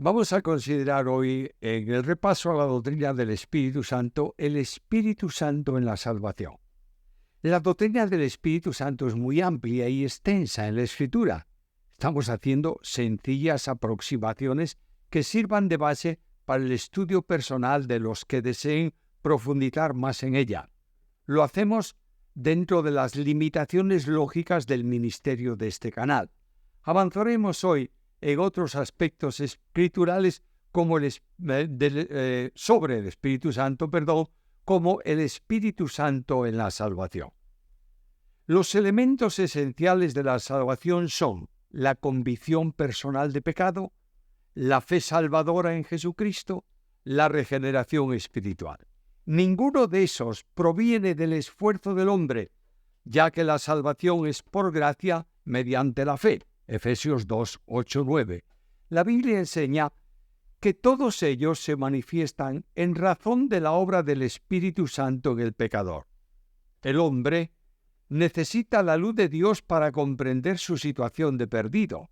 Vamos a considerar hoy, en el repaso a la doctrina del Espíritu Santo, el Espíritu Santo en la salvación. La doctrina del Espíritu Santo es muy amplia y extensa en la Escritura. Estamos haciendo sencillas aproximaciones que sirvan de base para el estudio personal de los que deseen profundizar más en ella. Lo hacemos dentro de las limitaciones lógicas del ministerio de este canal. Avanzaremos hoy en otros aspectos escriturales como sobre el Espíritu Santo, como el Espíritu Santo en la salvación. Los elementos esenciales de la salvación son la convicción personal de pecado, la fe salvadora en Jesucristo, la regeneración espiritual. Ninguno de esos proviene del esfuerzo del hombre, ya que la salvación es por gracia mediante la fe. Efesios 2, 8, 9. La Biblia enseña que todos ellos se manifiestan en razón de la obra del Espíritu Santo en el pecador. El hombre necesita la luz de Dios para comprender su situación de perdido.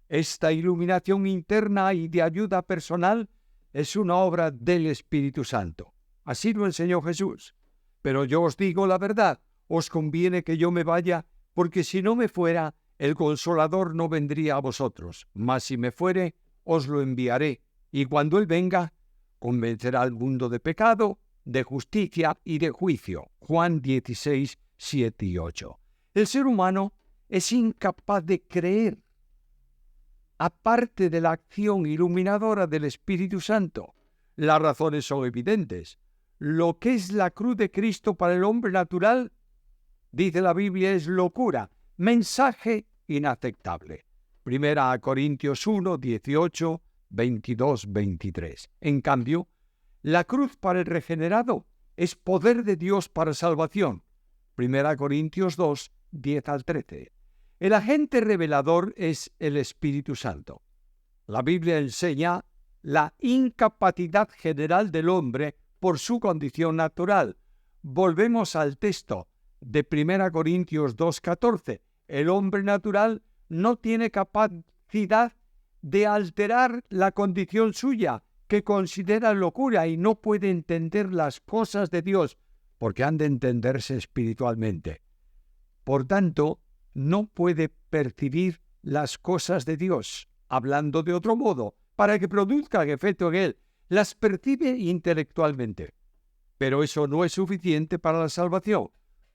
Esta iluminación interna y de ayuda personal es una obra del Espíritu Santo. Así lo enseñó Jesús. Pero yo os digo la verdad, os conviene que yo me vaya, porque si no me fuera, el Consolador no vendría a vosotros, mas si me fuere, os lo enviaré, y cuando Él venga, convencerá al mundo de pecado, de justicia y de juicio. Juan 16, 7 y 8. El ser humano es incapaz de creer, aparte de la acción iluminadora del Espíritu Santo. Las razones son evidentes. Lo que es la cruz de Cristo para el hombre natural, dice la Biblia, es locura, mensaje inaceptable. Primera a Corintios 1, 18, 22, 23. En cambio, la cruz para el regenerado es poder de Dios para salvación. Primera Corintios 2, 10 al 13. El agente revelador es el Espíritu Santo. La Biblia enseña la incapacidad general del hombre por su condición natural. Volvemos al texto de 1 Corintios 2:14. El hombre natural no tiene capacidad de alterar la condición suya, que considera locura y no puede entender las cosas de Dios, porque han de entenderse espiritualmente. Por tanto, no puede percibir las cosas de Dios, hablando de otro modo, para que produzcan efecto en él. Las percibe intelectualmente, pero eso no es suficiente para la salvación.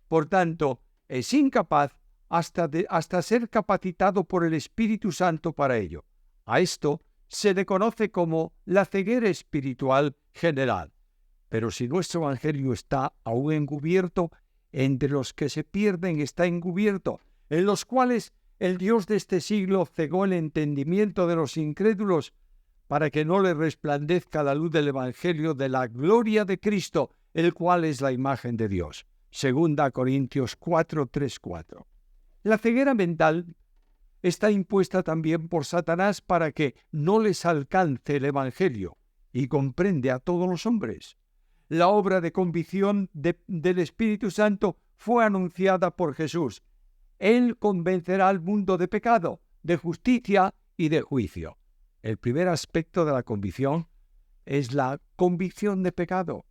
Por tanto, es incapaz hasta ser capacitado por el Espíritu Santo para ello. A esto se le conoce como la ceguera espiritual general. Pero si nuestro evangelio está aún encubierto, entre los que se pierden está encubierto, en los cuales el Dios de este siglo cegó el entendimiento de los incrédulos, para que no le resplandezca la luz del evangelio de la gloria de Cristo, el cual es la imagen de Dios. Segunda Corintios 4, 3, 4. La ceguera mental está impuesta también por Satanás para que no les alcance el evangelio, y comprende a todos los hombres. La obra de convicción del Espíritu Santo fue anunciada por Jesús. Él convencerá al mundo de pecado, de justicia y de juicio. El primer aspecto de la convicción es la convicción de pecado.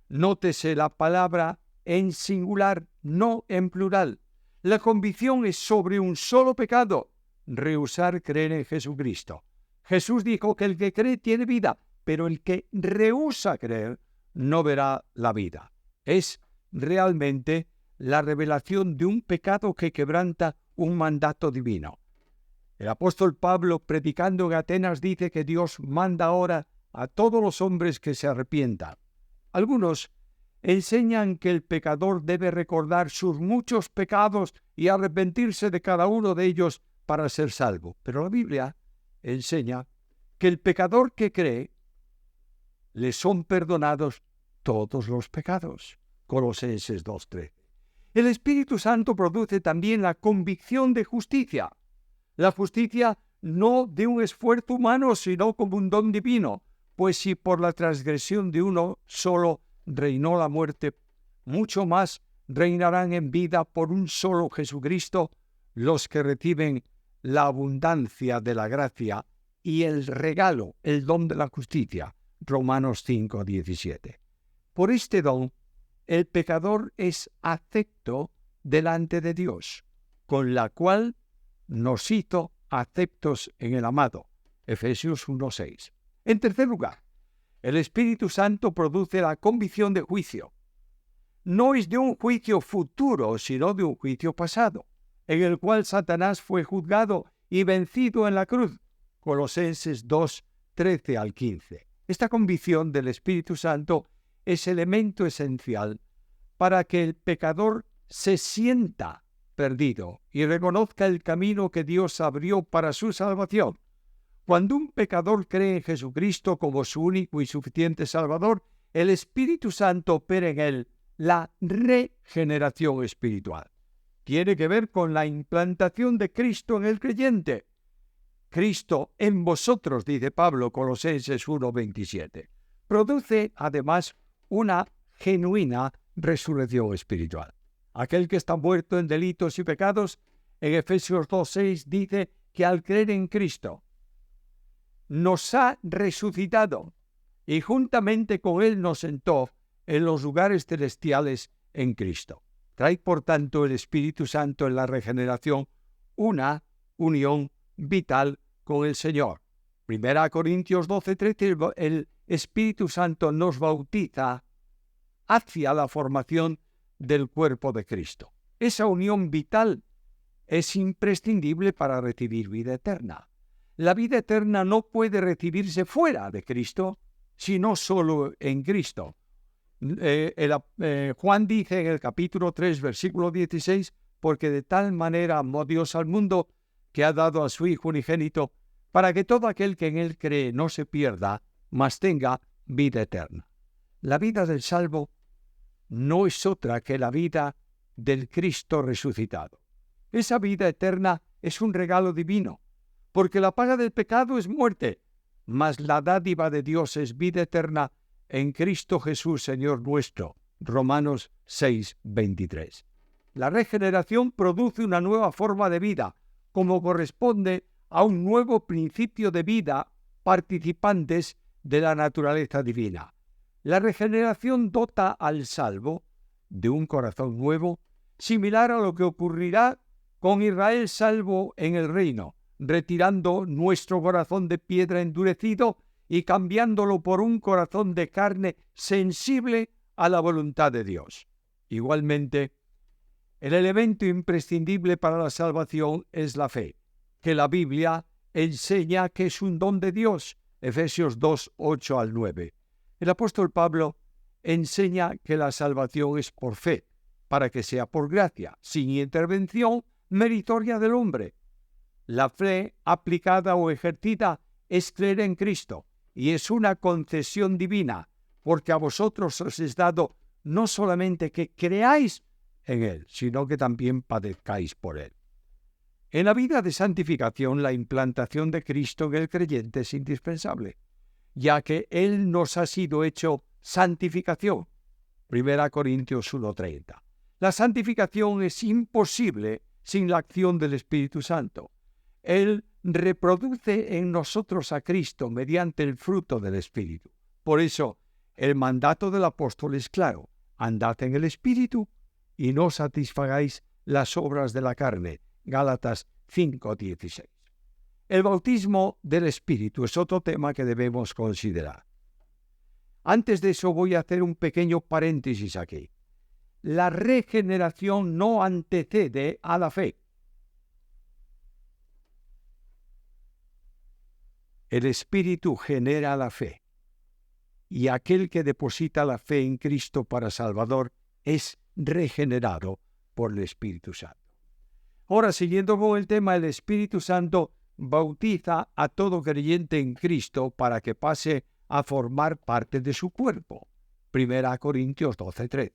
Nótese la palabra en singular, no en plural. La convicción es sobre un solo pecado: rehusar creer en Jesucristo. Jesús dijo que el que cree tiene vida, pero el que rehúsa creer no verá la vida. Es realmente la revelación de un pecado que quebranta un mandato divino. El apóstol Pablo, predicando en Atenas, dice que Dios manda ahora a todos los hombres que se arrepientan. Algunos enseñan que el pecador debe recordar sus muchos pecados y arrepentirse de cada uno de ellos para ser salvo. Pero la Biblia enseña que el pecador que cree, le son perdonados todos los pecados. Colosenses 2:13. El Espíritu Santo produce también la convicción de justicia. La justicia no de un esfuerzo humano, sino como un don divino, pues si por la transgresión de uno solo reinó la muerte, mucho más reinarán en vida por un solo Jesucristo los que reciben la abundancia de la gracia y el regalo, el don de la justicia. Romanos 5:17. Por este don, el pecador es acepto delante de Dios, con la cual nos hizo aceptos en el amado. Efesios 1:6. En tercer lugar, el Espíritu Santo produce la convicción de juicio. No es de un juicio futuro, sino de un juicio pasado, en el cual Satanás fue juzgado y vencido en la cruz. Colosenses 2:13 al 15. Esta convicción del Espíritu Santo es elemento esencial para que el pecador se sienta perdido y reconozca el camino que Dios abrió para su salvación. Cuando un pecador cree en Jesucristo como su único y suficiente Salvador, el Espíritu Santo opera en él la regeneración espiritual. Tiene que ver con la implantación de Cristo en el creyente. Cristo en vosotros, dice Pablo, Colosenses 1:27. Produce, además, una genuina resurrección espiritual. Aquel que está muerto en delitos y pecados, en Efesios 2:6 dice que al creer en Cristo, nos ha resucitado y juntamente con Él nos sentó en los lugares celestiales en Cristo. Trae, por tanto, el Espíritu Santo en la regeneración una unión vital con el Señor. 1 Corintios 12:13, el Espíritu Santo nos bautiza hacia la formación del cuerpo de Cristo. Esa unión vital es imprescindible para recibir vida eterna. La vida eterna no puede recibirse fuera de Cristo, sino solo en Cristo. Juan dice en el capítulo 3, versículo 16, porque de tal manera amó Dios al mundo que ha dado a su Hijo unigénito, para que todo aquel que en él cree no se pierda, mas tenga vida eterna. La vida del salvo no es otra que la vida del Cristo resucitado. Esa vida eterna es un regalo divino, porque la paga del pecado es muerte, mas la dádiva de Dios es vida eterna en Cristo Jesús, Señor nuestro. Romanos 6:23. La regeneración produce una nueva forma de vida, como corresponde a un nuevo principio de vida, participantes de la naturaleza divina. La regeneración dota al salvo de un corazón nuevo, similar a lo que ocurrirá con Israel salvo en el reino, retirando nuestro corazón de piedra endurecido y cambiándolo por un corazón de carne sensible a la voluntad de Dios. Igualmente, el elemento imprescindible para la salvación es la fe, que la Biblia enseña que es un don de Dios, Efesios 2:8 al 9. El apóstol Pablo enseña que la salvación es por fe, para que sea por gracia, sin intervención meritoria del hombre. La fe aplicada o ejercida es creer en Cristo, y es una concesión divina, porque a vosotros os es dado no solamente que creáis en Él, sino que también padezcáis por Él. En la vida de santificación, la implantación de Cristo en el creyente es indispensable, ya que Él nos ha sido hecho santificación. 1 Corintios 1:30. La santificación es imposible sin la acción del Espíritu Santo. Él reproduce en nosotros a Cristo mediante el fruto del Espíritu. Por eso, el mandato del apóstol es claro: andad en el Espíritu y no satisfagáis las obras de la carne. Gálatas 5:16. El bautismo del Espíritu es otro tema que debemos considerar. Antes de eso voy a hacer un pequeño paréntesis aquí. La regeneración no antecede a la fe. El Espíritu genera la fe, y aquel que deposita la fe en Cristo para Salvador es regenerado por el Espíritu Santo. Ahora, siguiendo con el tema, el Espíritu Santo bautiza a todo creyente en Cristo para que pase a formar parte de su cuerpo. 1 Corintios 12:13.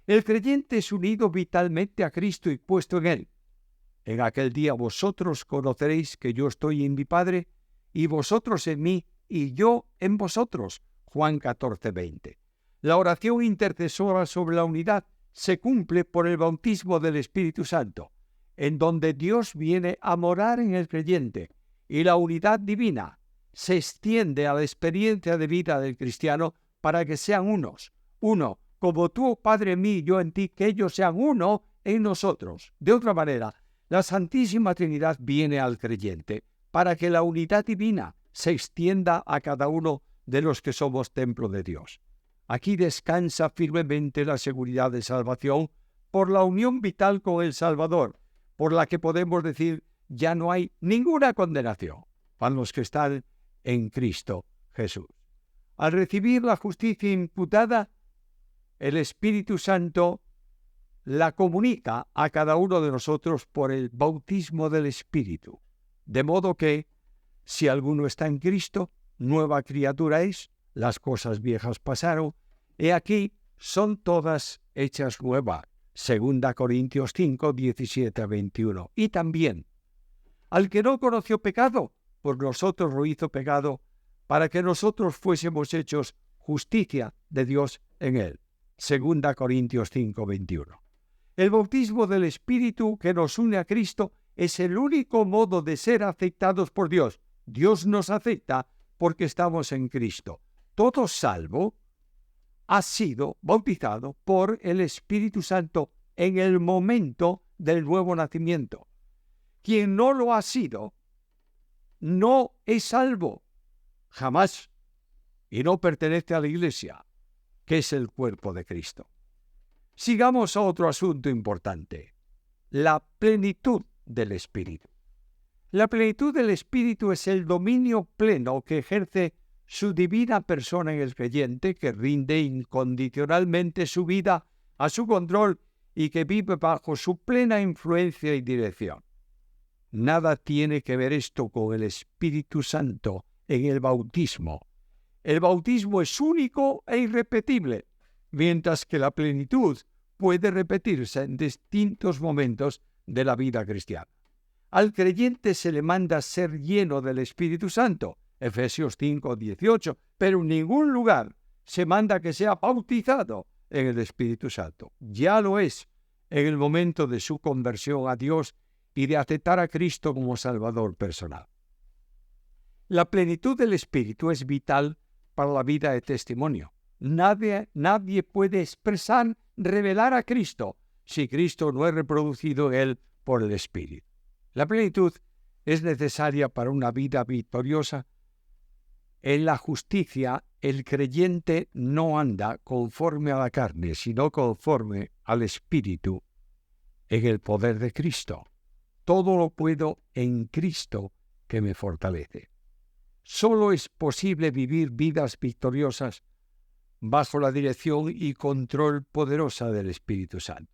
El creyente es unido vitalmente a Cristo y puesto en Él. En aquel día vosotros conoceréis que yo estoy en mi Padre, y vosotros en mí, y yo en vosotros. Juan 14:20. La oración intercesora sobre la unidad se cumple por el bautismo del Espíritu Santo, en donde Dios viene a morar en el creyente, y la unidad divina, se extiende a la experiencia de vida del cristiano para que sean unos. Uno, como tú, Padre, en mí y yo en ti, que ellos sean uno en nosotros. De otra manera, la Santísima Trinidad viene al creyente para que la unidad divina se extienda a cada uno de los que somos templo de Dios. Aquí descansa firmemente la seguridad de salvación por la unión vital con el Salvador, por la que podemos decir ya no hay ninguna condenación para los que están en Cristo Jesús. Al recibir la justicia imputada, el Espíritu Santo la comunica a cada uno de nosotros por el bautismo del Espíritu. De modo que, si alguno está en Cristo, nueva criatura es, las cosas viejas pasaron, he aquí son todas hechas nuevas. 2 Corintios 5, 17 a 21. Y también, al que no conoció pecado, por nosotros lo hizo pecado, para que nosotros fuésemos hechos justicia de Dios en él. 2 Corintios 5, 21. El bautismo del Espíritu que nos une a Cristo es el único modo de ser aceptados por Dios. Dios nos acepta porque estamos en Cristo. Todo salvo ha sido bautizado por el Espíritu Santo en el momento del nuevo nacimiento. Quien no lo ha sido, no es salvo, jamás, y no pertenece a la Iglesia, que es el cuerpo de Cristo. Sigamos a otro asunto importante, la plenitud del Espíritu. La plenitud del Espíritu es el dominio pleno que ejerce su divina persona en el creyente, que rinde incondicionalmente su vida a su control y que vive bajo su plena influencia y dirección. Nada tiene que ver esto con el Espíritu Santo en el bautismo. El bautismo es único e irrepetible, mientras que la plenitud puede repetirse en distintos momentos de la vida cristiana. Al creyente se le manda ser lleno del Espíritu Santo, Efesios 5, 18, pero en ningún lugar se manda que sea bautizado en el Espíritu Santo. Ya lo es en el momento de su conversión a Dios y de aceptar a Cristo como Salvador personal. La plenitud del Espíritu es vital para la vida de testimonio. Nadie puede expresar, revelar a Cristo si Cristo no es reproducido en él por el Espíritu. La plenitud es necesaria para una vida victoriosa. En la justicia, el creyente no anda conforme a la carne, sino conforme al Espíritu, en el poder de Cristo. Todo lo puedo en Cristo que me fortalece. Solo es posible vivir vidas victoriosas bajo la dirección y control poderosa del Espíritu Santo.